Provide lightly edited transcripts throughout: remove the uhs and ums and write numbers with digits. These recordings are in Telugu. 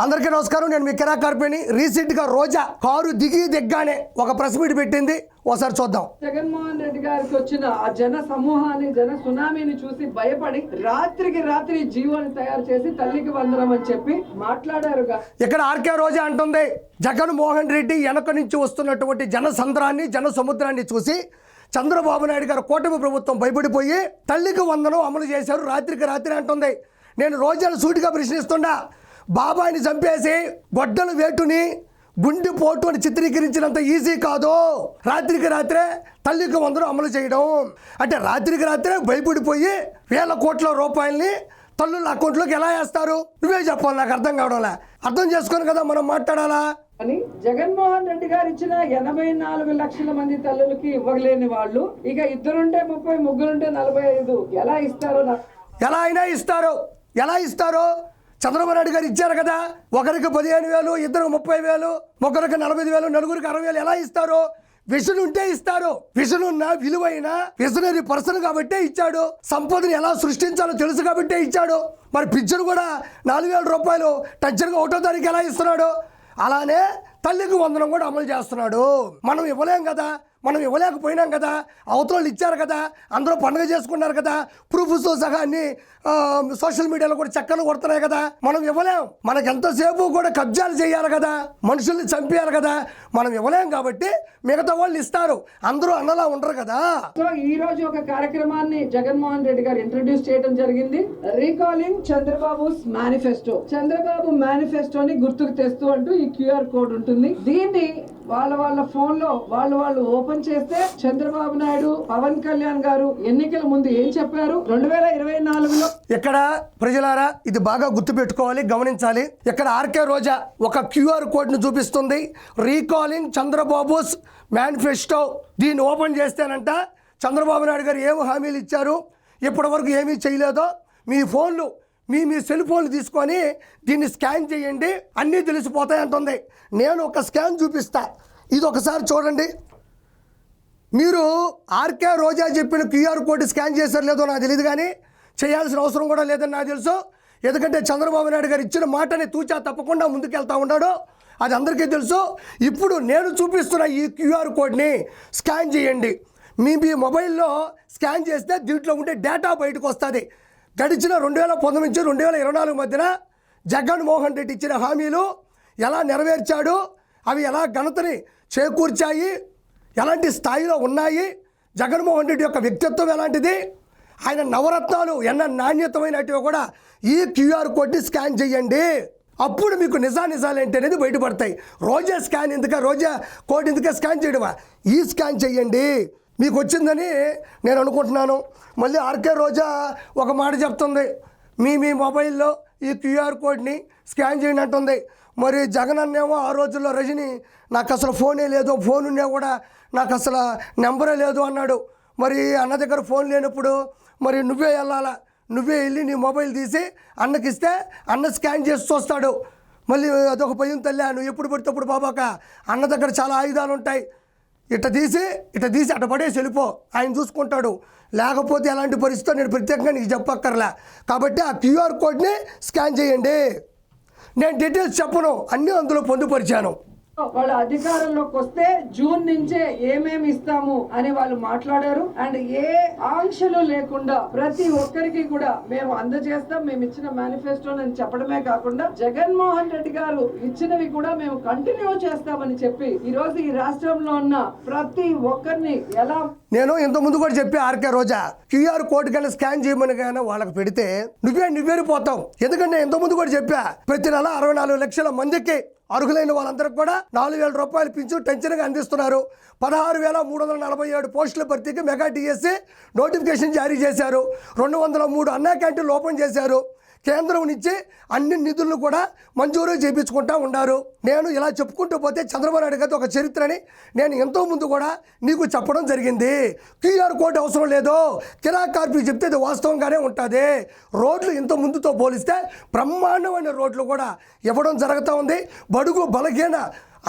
అందరికీ నమస్కారం. నేను మీ కిరా కార్పేని. రీసెంట్గా రోజా కారు దిగ్గానే ఒక ప్రెస్ మీట్ పెట్టింది. ఒకసారి చూద్దాం. జగన్మోహన్ రెడ్డి గారికి వచ్చిన ఆ జన సమూహాన్ని, జన సునామీని చూసి భయపడి రాత్రికి రాత్రి జీవోని తయారు చేసి తల్లికి వందనం అని చెప్పి మాట్లాడారుగా. ఇక్కడ ఆర్కే రోజా అంటుంది, జగన్మోహన్ రెడ్డి వెనక నుంచి వస్తున్నటువంటి జన సంద్రాన్ని, జన సముద్రాన్ని చూసి చంద్రబాబు నాయుడు గారు కూటమి ప్రభుత్వం భయపడిపోయి తల్లికి వందనం అమలు చేశారు రాత్రికి రాత్రి అంటుంది. నేను రోజాను సూటిగా ప్రశ్నిస్తున్నా, బాబాయిని చంపేసి గొడ్డల వేటుని గుండెపోటు అని చిత్రీకరించినంత ఈజీ కాదు రాత్రికి రాత్రే తల్లికి వందనం అమలు చేయడం. అంటే రాత్రికి రాత్రే భయపడిపోయి వేల కోట్ల రూపాయల్ని తల్లుల అకౌంట్లోకి ఎలా వేస్తారు? నువ్వే చెప్పాలి, నాకు అర్థం కావడంలే. అర్థం చేసుకొని కదా మనం మాట్లాడాలా అని. జగన్మోహన్ రెడ్డి గారు ఇచ్చిన 84 లక్షల మంది తల్లులకి ఇవ్వలేని వాళ్ళు ఇక ఇద్దరుంటే 30, ముగ్గురుంటే 45 ఎలా ఇస్తారో ఎలా అయినా ఇస్తారు. ఎలా ఇస్తారో చంద్రబాబు నాయుడు గారు ఇచ్చారు కదా. ఒకరికి 15,000, ఇద్దరికి 30,000, ముగ్గురికి 40,000, నలుగురికి 60,000 ఎలా ఇస్తారు? విజన్ ఉంటే ఇస్తారు. విజన్ ఉన్న విలువైన విజనరీ పర్సన్ కాబట్టే ఇచ్చాడు. సంపదని ఎలా సృష్టించాలో తెలుసు కాబట్టే ఇచ్చాడు. మరి పిక్చర్ కూడా 4,000 రూపాయలు టచ్చర్గా 1వ తారీఖు ఎలా ఇస్తున్నాడు? అలానే తల్లికి వందనం కూడా అమలు చేస్తున్నాడు. మనం ఇవ్వలేం కదా, మనం ఇవ్వలేకపోయినాం కదా, అవతల ఇచ్చారు కదా, అందరూ పండుగ చేసుకున్నారు కదా, ప్రూఫ్స్తో సహా అన్ని సోషల్ మీడియాలో కూడా చక్కలు కొడుతున్నాయి కదా. మనం ఇవ్వలేం. మనకు ఎంతసేపు కూడా కబ్జాలు చేయాలి కదా, మనుషుల్ని చంపేయాలి కదా. మనం ఇవ్వలేం కాబట్టి మిగతా వాళ్ళు ఇస్తారు. అందరూ అన్నలా ఉండరు కదా. సో ఈ రోజు ఒక కార్యక్రమాన్ని జగన్మోహన్ రెడ్డి గారు ఇంట్రడ్యూస్ చేయడం జరిగింది. Recalling Chandrababu manifesto. చంద్రబాబు మేనిఫెస్టోని గుర్తుకు తెస్తూ అంటూ ఈ క్యూఆర్ కోడ్ ఉంటుంది. దీన్ని వాళ్ళ ఫోన్ లో వాళ్ళు ఓపెన్ చేస్తే చంద్రబాబు నాయుడు, పవన్ కళ్యాణ్ గారు ఎన్నికల ముందు ఏం చెప్పారు 2024లో. ఇక్కడ ప్రజలారా ఇది బాగా గుర్తుపెట్టుకోవాలి, గమనించాలి. ఇక్కడ ఆర్కే రోజా ఒక క్యూఆర్ కోడ్ను చూపిస్తుంది. Recalling Chandrababu's manifesto. దీన్ని ఓపెన్ చేస్తేనంట చంద్రబాబు నాయుడు గారు ఏమి హామీలు ఇచ్చారు, ఇప్పటి వరకు ఏమీ చేయలేదో మీ ఫోన్లు మీ సెల్ ఫోన్లు తీసుకొని దీన్ని స్కాన్ చేయండి, అన్నీ తెలిసిపోతాయి అంటుంది. నేను ఒక స్కాన్ చూపిస్తా, ఇది ఒకసారి చూడండి. మీరు ఆర్కే రోజా చెప్పిన క్యూఆర్ కోడ్ స్కాన్ చేశారు లేదో నాకు తెలియదు, కానీ చేయాల్సిన అవసరం కూడా లేదని నాకు తెలుసు. ఎందుకంటే చంద్రబాబు నాయుడు గారు ఇచ్చిన మాటని తూచా తప్పకుండా ముందుకెళ్తా ఉన్నాడు, అది అందరికీ తెలుసు. ఇప్పుడు నేను చూపిస్తున్న ఈ క్యూఆర్ కోడ్ని స్కాన్ చేయండి. మీ మొబైల్లో స్కాన్ చేస్తే దీంట్లో ఉండే డేటా బయటకు వస్తుంది. గడిచిన 2019 నుంచి 2024 మధ్యన జగన్మోహన్ రెడ్డి ఇచ్చిన హామీలు ఎలా నెరవేర్చాడు, అవి ఎలా ఘనతని చేకూర్చాయి, ఎలాంటి స్థాయిలో ఉన్నాయి, జగన్మోహన్ రెడ్డి యొక్క వ్యక్తిత్వం ఎలాంటిది, ఆయన నవరత్నాలు ఎన్న నాణ్యతమైనటివి కూడా ఈ క్యూఆర్ కోడ్ని స్కాన్ చేయండి. అప్పుడు మీకు నిజాలు ఏంటి అనేది బయటపడతాయి. రోజా స్కాన్ ఎందుక, రోజా కోడ్ ఎందుక స్కాన్ చేయడమా? ఈ స్కాన్ చేయండి, మీకు వచ్చిందని నేను అనుకుంటున్నాను. మళ్ళీ ఆర్కే రోజా ఒక మాట చెప్తుంది, మీ మొబైల్లో ఈ క్యూఆర్ కోడ్ని స్కాన్ చేయండి అంటుంది. మరి జగన్ అన్నేమో ఆ రోజుల్లో రజని నాకు అసలు ఫోనే లేదు, ఫోన్ ఉన్నా కూడా నాకు అసలు నెంబరే లేదు అన్నాడు. మరి అన్న దగ్గర ఫోన్ లేనప్పుడు మరి నువ్వే వెళ్ళాలా, నువ్వే వెళ్ళి నీ మొబైల్ తీసి అన్నకి ఇస్తే అన్న స్కాన్ చేసి చూస్తాడు. మళ్ళీ అదొక భయం తల్లి, నువ్వు ఎప్పుడు పడితే అప్పుడు బాబాక అన్న దగ్గర చాలా ఆయుధాలు ఉంటాయి, ఇట్ట తీసి అట్ట పడేసి వెళ్ళిపో, ఆయన చూసుకుంటాడు. లేకపోతే ఎలాంటి పరిస్థితితో నేను ప్రత్యేకంగా నీకు చెప్పక్కర్లే. కాబట్టి ఆ క్యూఆర్ కోడ్ని స్కాన్ చేయండి. నేను డీటెయిల్స్ చెప్పను, అన్నీ అందులో పొందుపరిచాను. వాళ్ళ అధికారంలోకి వస్తే జూన్ నుంచే ఏమేమి ఇస్తాము అని వాళ్ళు మాట్లాడారు. అండ్ ఏ ఆంక్షలు లేకుండా ప్రతి ఒక్కరికి కూడా మేము అందజేస్తాం, మేము ఇచ్చిన మేనిఫెస్టో అని చెప్పడమే కాకుండా జగన్మోహన్ రెడ్డి గారు ఇచ్చినవి కూడా మేము కంటిన్యూ చేస్తామని చెప్పి ఈ రోజు ఈ రాష్ట్రంలో ఉన్న ప్రతి ఒక్కరిని ఎలా. నేను ఇంతకుముందు కూడా చెప్పి ఆర్కే రోజా క్యూఆర్ కోడ్ కానీ స్కాన్ చేయమని కానీ వాళ్ళకి పెడితే నువ్వేరిపోతావు. ఎందుకంటే ఇంతకుముందు కూడా చెప్పా, ప్రతి నెల 64 లక్షల మందికి అర్హులైన వాళ్ళందరికీ కూడా 4,000 రూపాయలు పింఛను టెన్షన్గా అందిస్తున్నారు. 16,347 పోస్టుల భర్తీకి మెగా డిఎస్సి నోటిఫికేషన్ జారీ చేశారు. 203 అన్నా క్యాంటీన్లు ఓపెన్ చేశారు. కేంద్రం నుంచి అన్ని నిధులను కూడా మంజూరు చేయించుకుంటూ ఉన్నారు. నేను ఇలా చెప్పుకుంటూ పోతే చంద్రబాబు నాయుడు గారి ఒక చరిత్రని నేను ఎంతో ముందు కూడా నీకు చెప్పడం జరిగింది. క్యూఆర్ కోడ్ అవసరం లేదు, కిరా కార్పీ చెప్తే ఇది వాస్తవంగానే ఉంటుంది. రోడ్లు ఇంత ముందుతో పోలిస్తే బ్రహ్మాండమైన రోడ్లు కూడా ఇవ్వడం జరుగుతూ ఉంది. బడుగు బలహీన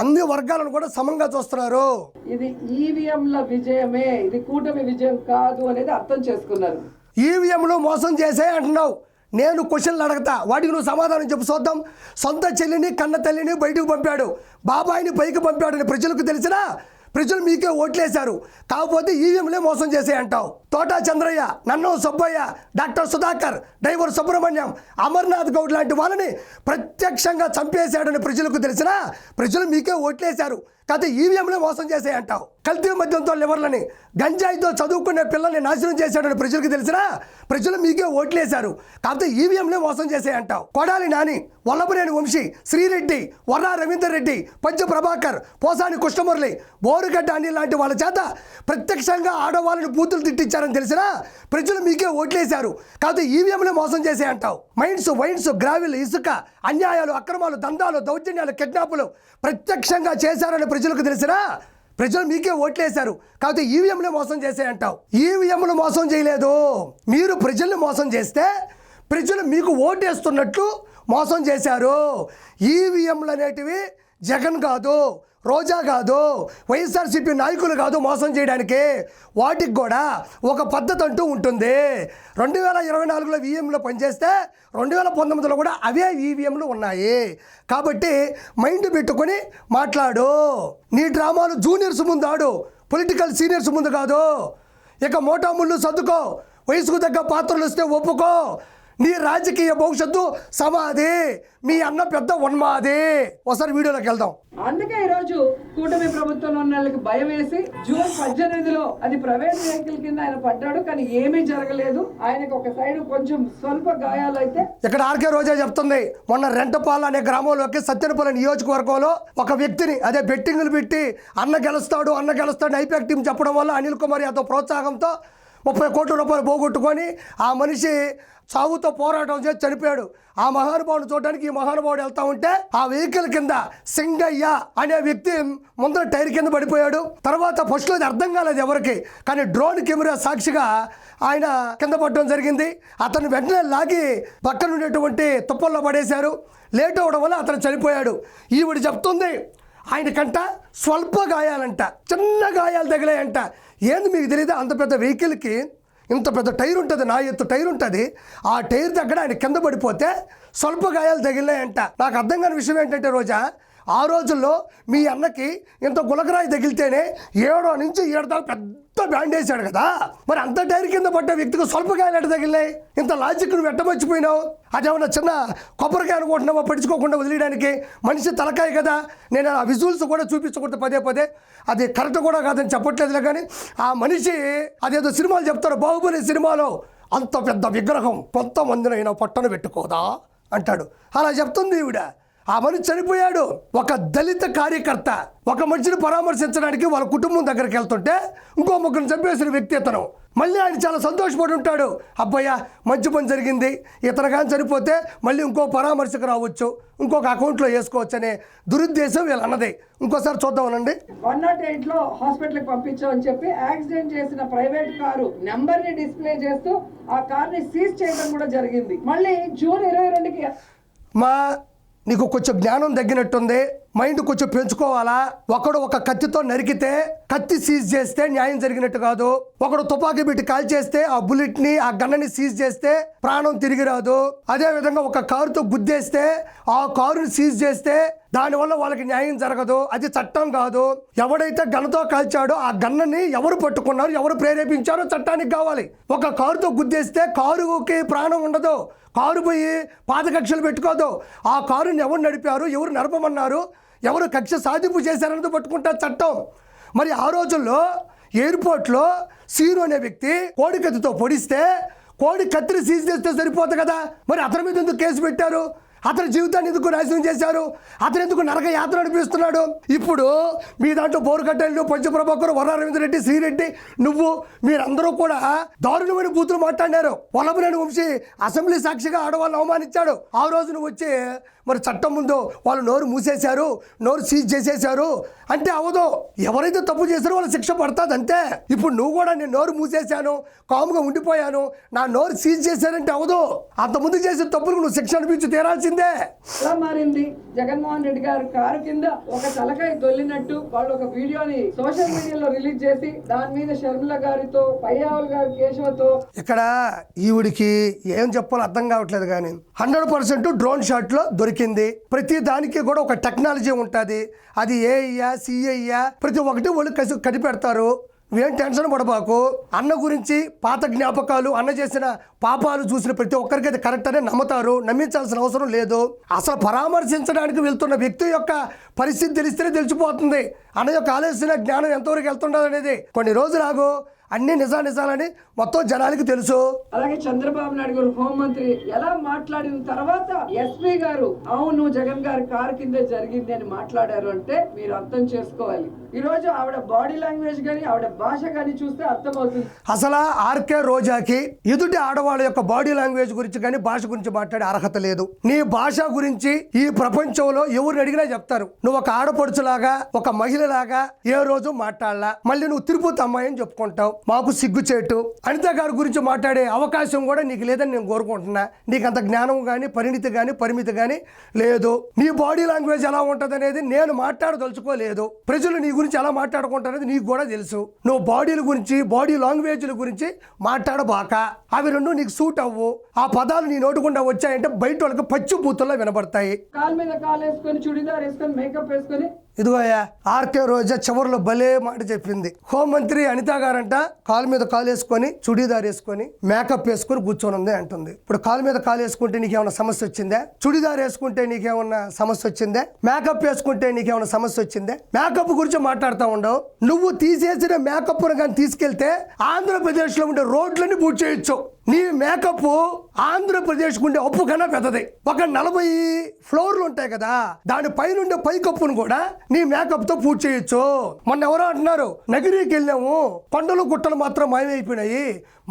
అన్ని వర్గాలను కూడా సమంగా చూస్తున్నారు. ఇది ఈవీఎంల విజయమే, ఇది కూటమి విజయం కాదు అనేది అర్థం చేసుకున్నారు. ఈవీఎంలు మోసం చేసే అంటున్నావు. నేను క్వశ్చన్లు అడగతా, వాటికి నువ్వు సమాధానం చెప్పు చూద్దాం. సొంత చెల్లిని కన్న తల్లిని బయటకు పంపాడు, బాబాయిని పైకి పంపాడని ప్రజలకు తెలిసినా ప్రజలు మీకే ఓట్లేశారు. కాకపోతే ఈవీఎంలే మోసం చేసే అంటావు. తోటా చంద్రయ్య, నన్ను సుబ్బయ్య, డాక్టర్ సుధాకర్, డ్రైవర్ సుబ్రహ్మణ్యం, అమర్నాథ్ గౌడ్ లాంటి వాళ్ళని ప్రత్యక్షంగా చంపేశాడని ప్రజలకు తెలిసినా ప్రజలు మీకే ఓట్లేశారు. కాకపోతే ఈవీఎంలే మోసం చేసే అంటావు. కల్తీ మద్యంతో లివర్లని, గంజాయితో చదువుకునే పిల్లల్ని నాశనం చేశాడని ప్రజలకు తెలిసినా ప్రజలు మీకే ఓట్లేశారు. కాకపోతే ఈవీఎంలే మోసం చేసే అంటావు. కొడాలి నాని, వల్లభనేని వంశీ, శ్రీరెడ్డి, వర్రా రవీందర్ రెడ్డి, పంచ ప్రభాకర్, పోసాని కృష్ణమురళి, బోరుగడ్డ అని లాంటి వాళ్ళ చేత ప్రత్యక్షంగా ఆడవాళ్ళని బూతులు తిట్టించారని తెలిసినా ప్రజలు మీకే ఓట్లేశారు. కాకపోతే ఈవీఎంలే మోసం చేసే అంటావు. మైన్స్, వైన్స్, గ్రావిల్, ఇసుక, అన్యాయాలు, అక్రమాలు, దందాలు, దౌర్జన్యాలు, కిడ్నాపులు ప్రత్యక్షంగా చేశారని ప్రజలకు తెలిసినా ప్రజలు మీకే ఓట్లేశారు. కాకపోతే ఈవీఎంలే మోసం చేసే అంటావు. ఈవీఎంలు మోసం చేయలేదు, మీరు ప్రజల్ని మోసం చేస్తే ప్రజలు మీకు ఓటేస్తున్నట్లు మోసం చేశారు. ఈవీఎంలు అనేటివి జగన్ కాదు, రోజా కాదు, వైఎస్ఆర్సీపీ నాయకులు కాదు మోసం చేయడానికి. వాటికి కూడా ఒక పద్ధతి అంటూ ఉంటుంది. 2024లో ఈవీఎంలో పనిచేస్తే 2019లో కూడా అవే ఈవీఎంలు ఉన్నాయి. కాబట్టి మైండ్ పెట్టుకొని మాట్లాడు. నీ డ్రామాలు జూనియర్స్ ముందు ఆడు, పొలిటికల్ సీనియర్స్ ముందు కాదు. ఇక మోటాముళ్ళు సర్దుకో, వయసుకు తగ్గ పాత్రలు వస్తే ఒప్పుకో. నీ రాజకీయ భవిష్యత్తు సమాధి, మీ అన్న పెద్ద ఉన్మాది. ఒకసారి వీడియోలోకి వెళ్దాం. అందుకే ఈరోజు కూటమి ప్రభుత్వంలో ఉన్న వాళ్ళకి భయం వేసి జూన్ 18లో అది ప్రైవేట్ వెహికల్ కింద ఆయన పడ్డాడు, కానీ ఏమీ జరగలేదు. ఆయనకు ఒక సైడ్ కొంచెం స్వల్ప గాయాలు అయితే. ఇక్కడ ఆర్కే రోజా చెప్తుంది, మొన్న రెంటపాల అనే గ్రామంలోకి సత్యనపల్లి నియోజకవర్గంలో ఒక వ్యక్తిని అదే బెట్టింగులు పెట్టి అన్న గెలుస్తాడు ఐపాక్ టీం చెప్పడం వల్ల అనిల్ కుమార్ యాదవ్ ప్రోత్సాహంతో 30 కోట్ల రూపాయలు పోగొట్టుకొని ఆ మనిషి సాగుతో పోరాటం చేసి చనిపోయాడు. ఆ మహానుభావుడు చూడడానికి ఈ మహానుభావుడు వెళ్తా ఉంటే ఆ వెహికల్ కింద సింగయ్య అనే వ్యక్తి ముందర టైర్ కింద పడిపోయాడు. తర్వాత ఫస్ట్లో అది అర్థం కాలేదు ఎవరికి, కానీ డ్రోన్ కెమెరా సాక్షిగా ఆయన కింద పడడం జరిగింది. అతను వెంటనే లాగి పక్కన ఉండేటువంటి తుప్పల్లో పడేశారు. లేట్ అవ్వడం వల్ల అతను చనిపోయాడు. ఈవిడ చెప్తుంది ఆయనకంట స్వల్ప గాయాలంట, చిన్న గాయాలు తగిలాయంట. ఏంది మీకు తెలియదు? అంత పెద్ద వెహికల్కి ఇంత పెద్ద టైర్ ఉంటుంది, నా ఎత్తు టైర్ ఉంటుంది. ఆ టైర్ దగ్గర ఆయన కింద పడిపోతే స్వల్ప గాయాలు తగిలినాయంట. నాకు అర్థం కాని విషయం ఏంటంటే రోజా, ఆ రోజుల్లో మీ అన్నకి ఇంత గులకరాయి తగిలితేనే 7 నుంచి 7 దాకా పెద్ద బ్యాండ్ వేసాడు కదా. మరి అంత టైర్ కింద పడ్డ వ్యక్తికి స్వల్ప గాయాలు ఎట్ట తగిలినాయి? ఇంత లాజిక్ నువ్వు ఎట్టమర్చిపోయినావు? అదేమన్నా చిన్న కొబ్బరికాయ అనుకుంటున్నావా పడుచుకోకుండా వదిలేయడానికి? మనిషి తలకాయ కదా. నేను ఆ విజువల్స్ కూడా చూపించకూడదు పదే, అది కరెక్ట్ కూడా కాదని చెప్పట్లేదులే. కానీ ఆ మనిషి అదేదో సినిమాలు చెప్తారు, బాహుబలి సినిమాలో అంత పెద్ద విగ్రహం కొంతమందినైనా పట్టను పెట్టుకోదా అంటాడు. అలా చెప్తుంది ఈవిడ. ఆ మనిషి చనిపోయాడు. ఒక దళిత కార్యకర్త ఒక మనిషిని పరామర్శించడానికి వాళ్ళ కుటుంబం దగ్గరికి వెళ్తుంటే ఇంకో ముగ్గురిని చంపేసిన వ్యక్తి ఇతను. మళ్ళీ ఆయన చాలా సంతోషపడి ఉంటాడు, అబ్బయ్య మంచి పని జరిగింది, ఇతను కానీ చనిపోతే మళ్ళీ ఇంకో పరామర్శకు రావచ్చు, ఇంకొక అకౌంట్లో వేసుకోవచ్చు అనే దురుద్దేశం వీళ్ళు అన్నది. ఇంకోసారి చూద్దామనండి. 108లో హాస్పిటల్కి పంపించామని చెప్పి యాక్సిడెంట్ చేసిన ప్రైవేట్ కారు నెంబర్ ని డిస్ప్లే చేస్తూ ఆ కార్ ని సీజ్ చేయడం కూడా జరిగింది. మళ్ళీ జూన్ 22కి నీకు కొంచెం జ్ఞానం తగ్గినట్టుంది, మైండ్ కొంచెం పెంచుకోవాలా. ఒకడు ఒక కత్తితో నరికితే కత్తి సీజ్ చేస్తే న్యాయం జరిగినట్టు కాదు. ఒకడు తుపాకీ పెట్టి కాల్ చేస్తే ఆ బుల్లెట్ని ఆ గన్నని సీజ్ చేస్తే ప్రాణం తిరిగి రాదు. అదే విధంగా ఒక కారుతో గుద్దేస్తే ఆ కారుని సీజ్ చేస్తే దానివల్ల వాళ్ళకి న్యాయం జరగదు. అది చట్టం కాదు. ఎవడైతే గన్నతో కాల్చాడో ఆ గన్నని ఎవరు పట్టుకున్నారు, ఎవరు ప్రేరేపించారో చట్టానికి కావాలి. ఒక కారుతో గుద్దేస్తే కారుకి ప్రాణం ఉండదు. కారు పోయి పాదకక్షలు పెట్టుకోదు. ఆ కారుని ఎవరు నడిపారు, ఎవరు నడపమన్నారు, ఎవరు కక్ష సాధింపు చేశారన్నది పట్టుకుంటారు చట్టం. మరి ఆ రోజుల్లో ఎయిర్పోర్ట్లో సీను అనే వ్యక్తి కోడి కత్తితో పొడిస్తే కోడి కత్తిని సీజ్ చేస్తే సరిపోతుంది కదా. మరి అతని మీద ఎందుకు కేసు పెట్టారు? అతని జీవితాన్ని ఎందుకు నాశనం చేశారు? అతను ఎందుకు నరక యాత్ర నడిపిస్తున్నాడు? ఇప్పుడు మీ దాంట్లో బోరుగడ్డలు, పంచప్రభాకర్, వర్రా రవీందర్ రెడ్డి, శ్రీరెడ్డి, మీరందరూ కూడా దారుణమైన బూతులు మాట్లాడారు. వల్లభనేని వంశీ అసెంబ్లీ సాక్షిగా ఆడవాళ్ళని అవమానించాడు. ఆ రోజు నువ్వు వచ్చి మరి చట్టం ముందు వాళ్ళు నోరు మూసేశారు, నోరు సీజ్ చేసేశారు అంటే అవదు. ఎవరైతే తప్పు చేశారో వాళ్ళు శిక్ష పడుతుంది అంతే. ఇప్పుడు నువ్వు కూడా నేను నోరు మూసేశాను, కాముగా ఉండిపోయాను, నా నోరు సీజ్ చేశారంటే అవదు. అంతకుముందు చేసిన తప్పులకు నువ్వు శిక్ష అనిపించి తీరాల్సిందే. ఎలా మారింది? జగన్మోహన్ రెడ్డి గారు కారు కింద ఒక తలకాయ తొల్లినట్టు వాళ్ళు ఒక వీడియోని సోషల్ మీడియాలో రిలీజ్ చేసి దాని మీద షర్మిల గారితో, పయ్యావుల్ గారి కేశవతో. ఇక్కడ ఈవిడికి ఏం చెప్పాలో అర్థం కావట్లేదు. కానీ 100% డ్రోన్ షాట్లో దొరికింది. ప్రతి దానికి కూడా ఒక టెక్నాలజీ ఉంటుంది. అది ఏఐయా సిఐయా ప్రతి ఒక్కటి వాళ్ళు కనిపెడతారు. నువ్వేం టెన్షన్ పడబాకు. అన్న గురించి పాత జ్ఞాపకాలు, అన్న చేసిన పాపాలు చూసిన ప్రతి ఒక్కరికి అది కరెక్ట్ అనే నమ్ముతారు. నమ్మించాల్సిన అవసరం లేదు. అసలు పరామర్శించడానికి వెళ్తున్న వ్యక్తి యొక్క పరిస్థితి తెలిస్తేనే తెలిసిపోతుంది అన్న యొక్క ఆలోచన జ్ఞానం ఎంతవరకు వెళ్తుండదు అనేది. కొన్ని రోజులు ఆగు, అన్ని నిజాలని మొత్తం జనానికి తెలుసు. అలాగే చంద్రబాబు నాయుడు గారు హోంమంత్రి ఎలా మాట్లాడిన తర్వాత ఎస్పీ గారు అవును జగన్ గారి కారు కిందే జరిగింది అని మాట్లాడారు అంటే మీరు అర్థం చేసుకోవాలి. ఈ రోజు ఆవిడ బాడీ లాంగ్వేజ్ కానీ ఆవిడ భాష కానీ చూస్తే అర్థమవుతుంది. అసలు ఆర్కే రోజాకి ఎదుటి ఆడవాళ్ళ యొక్క బాడీ లాంగ్వేజ్ గురించి కానీ భాష గురించి మాట్లాడే అర్హత లేదు. నీ భాష గురించి ఈ ప్రపంచంలో ఎవరిని అడిగినా చెప్తారు. నువ్వు ఒక ఆడపడుచులాగా, ఒక మహిళలాగా ఏ రోజు మాట్లాడలా. మళ్ళీ నువ్వు తిరుపతి అమ్మాయి అని చెప్పుకుంటావు. మాకు సిగ్గుచేటు. అనిత గారి గురించి మాట్లాడే అవకాశం కూడా నీకు లేదని నేను కోరుకుంటున్నా. నీకు అంత జ్ఞానం కానీ, పరిణితి కానీ, పరిమితి కానీ లేదు. నీ బాడీ లాంగ్వేజ్ ఎలా ఉంటుంది అనేది నేను మాట్లాడదలుచుకోలేదు. ప్రజలు నీ గురించి ఎలా మాట్లాడుకుంటారనేది నీకు కూడా తెలుసు. నువ్వు బాడీల గురించి, బాడీ లాంగ్వేజ్ల గురించి మాట్లాడబాక. అవి రెండు నీకు సూట్ అవ్వు. ఆ పదాలు నీ నోటుకుండా వచ్చాయంటే బయట వాళ్ళకి పచ్చి బూతుల్లో వినబడతాయి. కాలు మీద కాలు వేసుకొని, చుడిదార్ వేసుకొని, మేకప్ వేసుకొని. ఇదిగోయా ఆర్కే రోజా చివరిలో భలే మాట చెప్పింది. హోంమంత్రి అనిత గారంట కాలు మీద కాలు వేసుకొని, చుడీదార్ వేసుకొని, మేకప్ వేసుకొని కూర్చొని ఉంది అంటుంది. ఇప్పుడు కాలు మీద కాలు వేసుకుంటే నీకేమైనా సమస్య వచ్చిందే? చుడీదార్ వేసుకుంటే నీకేమన్నా సమస్య వచ్చిందే? మేకప్ వేసుకుంటే నీకేమైనా సమస్య వచ్చిందే? మేకప్ గురించి మాట్లాడుతూ ఉండవు. నువ్వు తీసేసిన మేకప్ కానీ తీసుకెళ్తే ఆంధ్రప్రదేశ్ లో ఉండే రోడ్లన్నీ పూర్తి చేయొచ్చు. నీ మేకప్ ఆంధ్రప్రదేశ్ ఉండే అప్పు కన్నా పెద్దది. ఒక 40 ఫ్లోర్లు ఉంటాయి కదా, దాని పైన ఉండే పైకప్పును కూడా నీ మేకప్ తో పూర్తి చేయొచ్చు. మొన్న ఎవరో అంటున్నారు నగిరికి వెళ్ళాము, కొండలు గుట్టలు మాత్రం మాయమైపోయినాయి,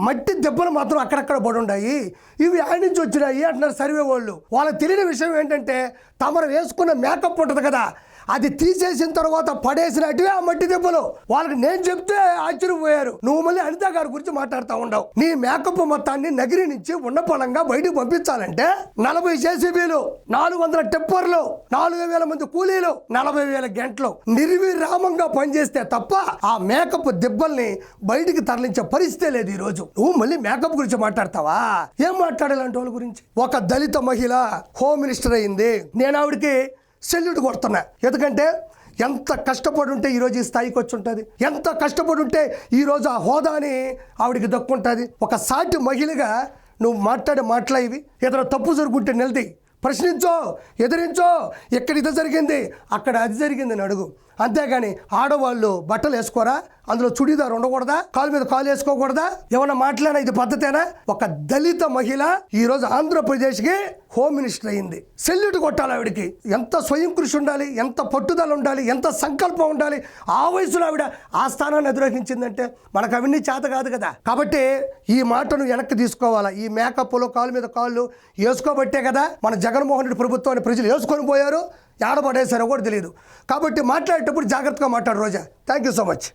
మట్టి దెబ్బలు మాత్రం అక్కడక్కడ పడి ఉన్నాయి, ఇవి ఆడి నుంచి వచ్చినాయి అంటున్నారు సర్వే వాళ్ళు. వాళ్ళకి తెలియని విషయం ఏంటంటే తమరు వేసుకున్న మేకప్ ఉంటుంది కదా, అది తీసేసిన తర్వాత పడేసినట్టుగా ఆ మట్టి దెబ్బలు. వాళ్ళకి నేను చెప్తే ఆశ్చర్యపోయారు. నువ్వు మళ్ళీ అనిత గారి గురించి మాట్లాడుతూ ఉండవు. నీ మేకప్ మొత్తాన్ని నగిరి నుంచి ఉన్న పొలంగా బయటకు పంపించాలంటే 40 జేసీబీలు, 400 టిప్పర్లు, 4000 మంది కూలీలు, 40,000 గంటలు నిర్విరామంగా పనిచేస్తే తప్ప ఆ మేకప్ దెబ్బల్ని బయటికి తరలించే పరిస్థితే లేదు ఈ రోజు. నువ్వు మళ్ళీ మేకప్ గురించి మాట్లాడతావా? ఏం మాట్లాడాలంటే వాళ్ళ గురించి? ఒక దళిత మహిళ హోమ్ మినిస్టర్ అయింది. నేను ఆవిడకి సెల్యూట్ కొడుతున్నా. ఎందుకంటే ఎంత కష్టపడి ఉంటే ఈరోజు ఈ స్థాయికి వచ్చి ఉంటుంది, ఎంత కష్టపడి ఉంటే ఈరోజు ఆ హోదాని ఆవిడికి దక్కుంటుంది. ఒక సాటి మహిళగా నువ్వు మాట్లాడే మాటలు ఇవి. ఏదైనా తప్పు జరుగుంటే నిలది, ప్రశ్నించో, ఎదిరించో. ఎక్కడ ఇది జరిగింది, అక్కడ అది జరిగిందని అడుగు. అంతేగాని ఆడవాళ్ళు బట్టలు వేసుకోరా, అందులో చుడీదార్ ఉండకూడదా, కాలు మీద కాలు వేసుకోకూడదా, ఏమన్నా మాట్లాడినా ఇది పద్ధతేనా? ఒక దళిత మహిళ ఈరోజు ఆంధ్రప్రదేశ్కి హోమ్ మినిస్టర్ అయింది. సెల్యూట్ కొట్టాలి ఆవిడకి. ఎంత స్వయం కృషి ఉండాలి, ఎంత పట్టుదల ఉండాలి, ఎంత సంకల్పం ఉండాలి. ఆ వయసులో ఆవిడ ఆ స్థానాన్ని అధిరోహించిందంటే మనకు అవన్నీ చేత కాదు కదా. కాబట్టి ఈ మాటను వెనక్కి తీసుకోవాలా. ఈ మేకప్లో కాలు మీద కాళ్ళు వేసుకోబట్టే కదా మన జగన్మోహన్ రెడ్డి ప్రభుత్వాన్ని ప్రజలు వేసుకొని పోయారు. ఆడపడేసారో కూడా తెలియదు. కాబట్టి మాట్లాడేటప్పుడు జాగ్రత్తగా మాట్లాడు Roja. Thank you so much.